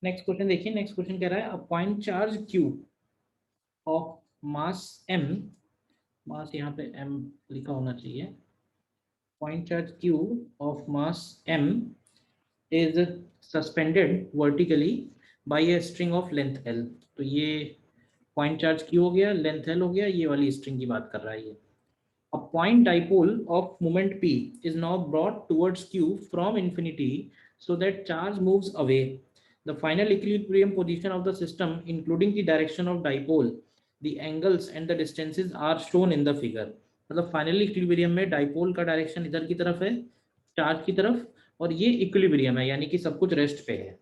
Next question देखिए, next question कह रहा है a point charge Q of mass m, मास यहाँ पे m लिखा होना चाहिए, point charge q of mass m is suspended vertically by a string of length l। तो ये पॉइंट चार्ज q हो गया, लेंथ l हो गया, ये वाली स्ट्रिंग की बात कर रहा है ये। A point dipole of moment p is now brought towards q from infinity so that charge moves away. The final equilibrium position of the system, including the direction of dipole, the angles and the distances are shown in the figure. मतलब final equilibrium में dipole का direction इधर की तरफ है, charge की तरफ, और ये इक्विलिब्रियम है, यानी कि सब कुछ रेस्ट पे है,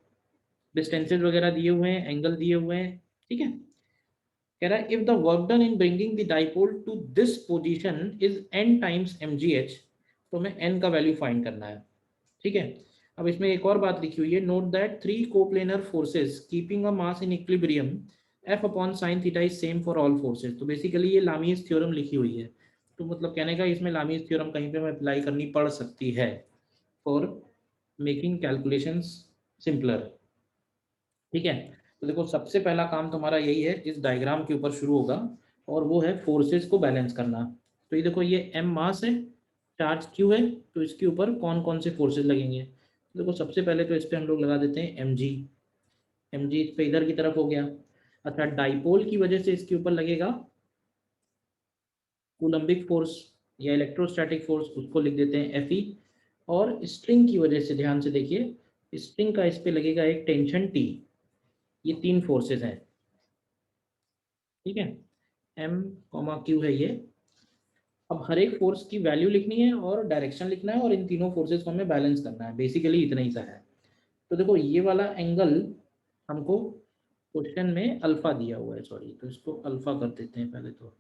डिस्टेंसेज वगैरह दिए हुए हैं, एंगल दिए हुए हैं, ठीक है। कह रहा है if the work done in bringing the dipole to this position is n times mgh, तो हमें n का वैल्यू फाइंड करना है, ठीक है। अब इसमें एक और बात लिखी हुई है, note that three coplanar forces keeping a mass in equilibrium f upon sine theta is same for all forces. तो बेसिकली ये लामीज थ्योरम लिखी हुई है, तो मतलब कहने का इसमें लामीज थ्योरम कहीं पे हमें अप्लाई करनी पड़ सकती है फॉर मेकिंग कैलकुलेशंस सिंपलर, ठीक है। तो देखो सबसे पहला काम तुम्हारा यही है, इस डायग्राम के ऊपर शुरू होगा, और वो है फोर्सेस को बैलेंस करना। तो ये देखो ये m मास है, चार्ज q है, तो इसके ऊपर कौन कौन से फोर्सेस लगेंगे। तो देखो सबसे पहले तो इस पे हम लोग लगा देते हैं mg, mg इस पे इधर की तरफ हो गया। अच्छा, डाइपोल की वजह से इसके ऊपर लगेगा कूलम्बिक फोर्स या इलेक्ट्रोस्टैटिक फोर्स, उसको लिख देते हैं Fe। और स्ट्रिंग की वजह से ध्यान से देखिए, स्ट्रिंग का इस पे लगेगा एक टेंशन T। ये तीन फोर्सेस हैं, ठीक है, m q है ये। अब हर एक फोर्स की वैल्यू लिखनी है और डायरेक्शन लिखना है, और इन तीनों फोर्सेस को हमें बैलेंस करना है, बेसिकली इतना ही सा है। तो देखो ये वाला एंगल हमको क्वेश्चन में अल्फा दिया हुआ है, सॉरी, तो इसको अल्फा कर देते हैं पहले। तो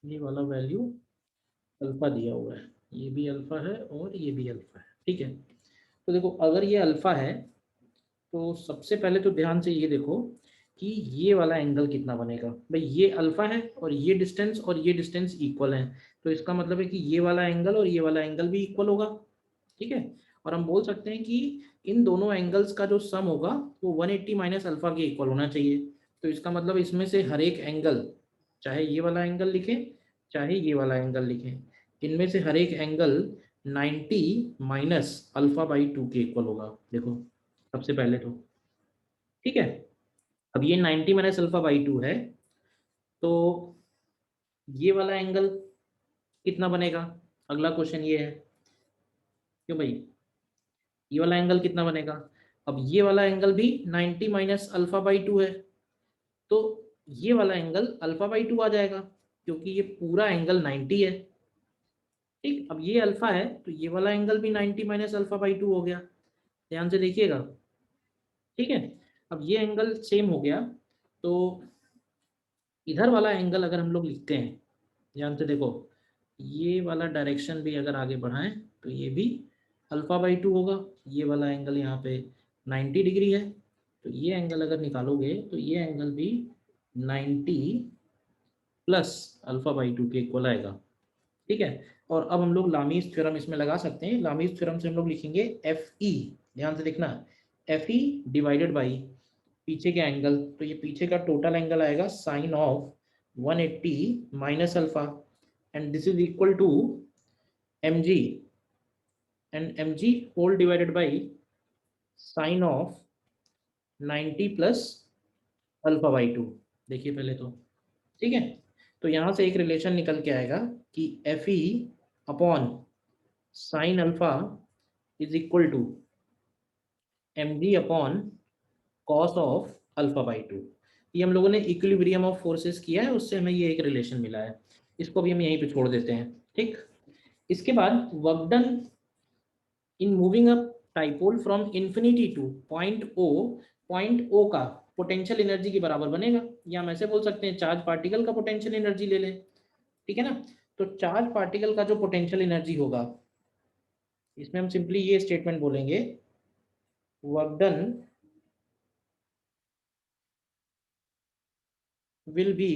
ये वाला वैल्यू अल्फा दिया हुआ है, ये भी अल्फा है और ये भी अल्फा है, ठीक है। तो देखो अगर ये अल्फा है, तो सबसे पहले तो ध्यान से ये देखो कि ये वाला एंगल कितना बनेगा। भाई ये अल्फा है और ये डिस्टेंस इक्वल है, तो इसका मतलब है कि ये वाला एंगल और ये वाला एंगल भी इक्वल होगा, ठीक है। और हम बोल सकते हैं कि इन दोनों एंगल्स का जो सम होगा वो 180 माइनस अल्फा के इक्वल होना चाहिए। तो इसका मतलब इसमें से हर एक एंगल, चाहे ये वाला एंगल लिखें चाहे ये वाला एंगल लिखें, इनमें से हर एक एंगल 90 माइनस अल्फा बाई 2 के इक्वल होगा। देखो सबसे पहले तो, ठीक है। अब ये 90 माइनस अल्फा बाई 2 है, तो ये वाला एंगल कितना बनेगा, अगला क्वेश्चन ये है, क्यों भाई, ये वाला एंगल कितना बनेगा। अब ये वाला एंगल भी 90 माइनस अल्फा बाई 2 है, तो ये वाला एंगल अल्फा बाई 2 आ जाएगा, क्योंकि ये पूरा एंगल 90 है, ठीक। अब ये अल्फा है तो ये वाला एंगल भी 90 माइनस अल्फा बाई 2 हो गया, ध्यान से देखिएगा, ठीक है। अब ये एंगल सेम हो गया, तो इधर वाला एंगल अगर हम लोग लिखते हैं, ध्यान से देखो, ये वाला डायरेक्शन भी अगर आगे बढ़ाएं तो ये भी अल्फा बाई 2 होगा। ये वाला एंगल यहाँ पे 90 डिग्री है, तो ये एंगल अगर निकालोगे तो ये एंगल भी 90 प्लस अल्फा बाई 2 के इक्वल आएगा, ठीक है। और अब हम लोग लामीज थ्योरम इसमें लगा सकते हैं। लामीज थ्योरम से हम लोग लिखेंगे एफ ई, ध्यान से देखना, एफ ई डिवाइडेड बाई पीछे के एंगल, तो ये पीछे का टोटल एंगल आएगा sine of 180 minus alpha, and this is equal to mg, and mg whole divided by sine of 90 plus alpha by 2। देखिए पहले तो, ठीक है। तो यहाँ से एक रिलेशन निकल के आएगा कि F E upon sine alpha is equal to mg upon cos of alpha by 2। ये हम लोगों ने इक्विलिब्रियम ऑफ फोर्सेस किया है, उससे हमें ये एक रिलेशन मिला है, इसको भी हम यहीं पे छोड़ देते हैं, ठीक। इसके बाद work done in moving a dipole from infinity to point O, point O का पोटेंशियल एनर्जी के बराबर बनेगा, या हम ऐसे बोल सकते हैं चार्ज पार्टिकल का पोटेंशियल एनर्जी ले लें, ठीक है ना। तो चार्ज पार्टिकल का जो पोटेंशियल एनर्जी होगा, इसमें हम सिंपली ये स्टेटमेंट बोलेंगे, work done will be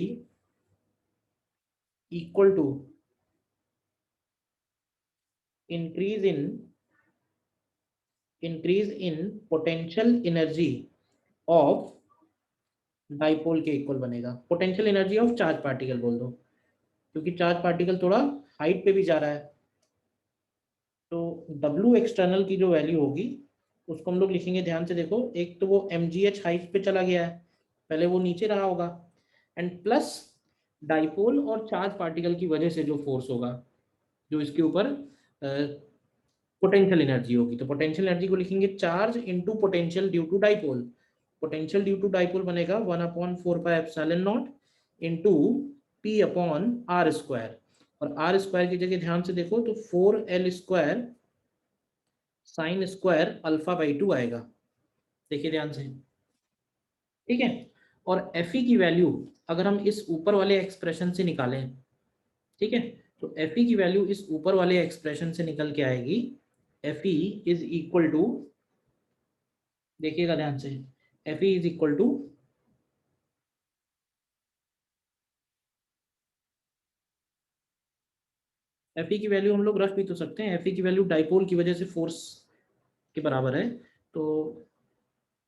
equal to increase in increase in potential energy of dipole के इक्वल बनेगा। Potential energy of charge particle बोल दो, क्योंकि चार्ज पार्टिकल थोड़ा हाइट पे भी जा रहा है। तो डब्ल्यू एक्सटर्नल की जो वैल्यू होगी उसको हम लोग लिखेंगे, ध्यान से देखो। एक तो वो mgh हाइट पे चला गया है, पहले वो नीचे रहा होगा, एंड प्लस डाइपोल और चार्ज पार्टिकल की वजह से जो फोर्स होगा, जो इसके ऊपर पोटेंशियल एनर्जी होगी। तो पोटेंशियल एनर्जी को लिखेंगे charge into potential due to dipole. Potential due to dipole बनेगा 1/4πε0 into P upon R square. और आर स्क्वायर की जगह ध्यान से देखो तो 4l² साइन स्क्वायर α/2 आएगा। देखिए ध्यान से, ठीक है। और एफ ई की वैल्यू अगर हम इस ऊपर वाले एक्सप्रेशन से निकालें, ठीक है, तो एफ ई की वैल्यू इस ऊपर वाले एक्सप्रेशन से निकल के आएगी। F E is equal to, देखिएगा ध्यान से, F E is equal to F E की वैल्यू हम लोग रख भी तो सकते हैं। एफ ई की वैल्यू डाइपोल की वजह से फोर्स के बराबर है। तो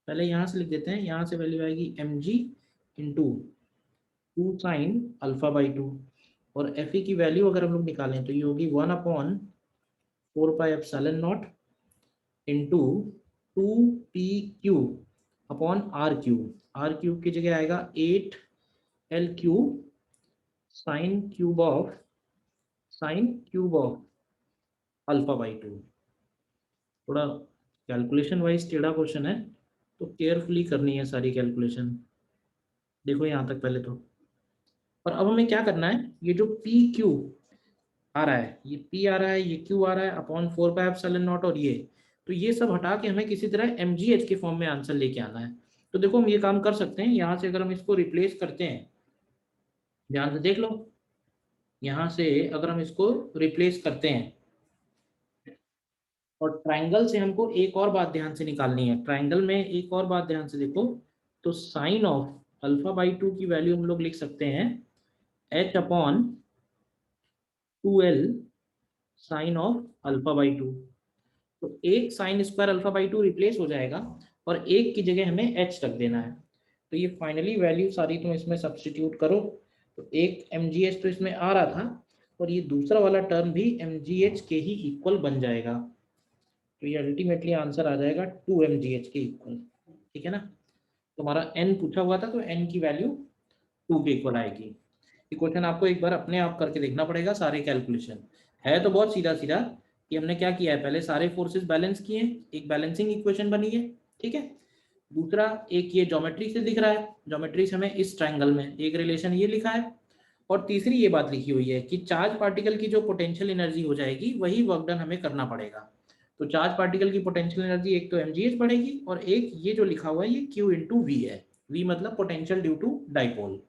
पहले यहाँ से लिख देते हैं, यहाँ से वैल्यू आएगी mg इंटू 2 साइन α/2। और एफ ई की वैल्यू अगर हम लोग निकालें तो ये होगी 1/4πε0 into 2pq upon r cube की जगह आएगा 8l³ साइन क्यूब ऑफ α/2। थोड़ा कैलकुलेशन वाइज टेढ़ा क्वेश्चन है, तो केयरफुली करनी है सारी कैलकुलेशन। देखो यहाँ तक पहले तो। और अब हमें क्या करना है, ये जो पी क्यू आ रहा है, ये पी आ रहा है, ये क्यू आ रहा है अपॉन 4πε0, और ये, तो ये सब हटा के हमें किसी तरह mgh के फॉर्म में आंसर लेके आना है। तो देखो हम ये काम कर सकते हैं, यहाँ से अगर हम इसको रिप्लेस करते हैं, ध्यान से देख लो, यहाँ से अगर हम इसको रिप्लेस करते हैं, और ट्राइंगल से हमको एक और बात ध्यान से निकालनी है। ट्राइंगल में एक और बात ध्यान से देखो, तो साइन ऑफ α/2 की वैल्यू हम लोग लिख सकते हैं h upon 2l sign of α/2। तो एक साइन स्क्वायर α/2 रिप्लेस हो जाएगा, और एक की जगह हमें h रख देना है। तो ये फाइनली वैल्यू सारी तुम इसमें सब्सटीट्यूट करो, तो एक mgh तो इसमें आ रहा था, और ये दूसरा वाला टर्म भी mgh के ही इक्वल बन जाएगा। तो ये अल्टीमेटली आंसर आ जाएगा 2 mgh के इक्वल, ठीक है ना। तुम्हारा n पूछा हुआ था, तो n की वैल्यू 2 के इक्वल आएगी। ये क्वेश्चन आपको एक बार अपने आप करके देखना पड़ेगा, सारे कैलकुलेशन है तो बहुत सीधा सीधा कि हमने क्या किया है, पहले सारे फोर्सेस बैलेंस किए, एक बैलेंसिंग इक्वेशन बनी है, ठीक है। दूसरा एक ये ज्योमेट्री से दिख रहा है, ज्योमेट्री से हमें इस ट्रायंगल में एक रिलेशन ये लिखा है, और तीसरी ये बात लिखी हुई है कि चार्ज पार्टिकल की जो पोटेंशियल एनर्जी हो जाएगी वही वर्क डन हमें करना पड़ेगा। तो चार्ज पार्टिकल की पोटेंशियल एनर्जी एक तो mgh बढ़ेगी, और एक ये जो लिखा हुआ है ये q इंटू वी है। वी मतलब पोटेंशियल ड्यू टू डाइपोल।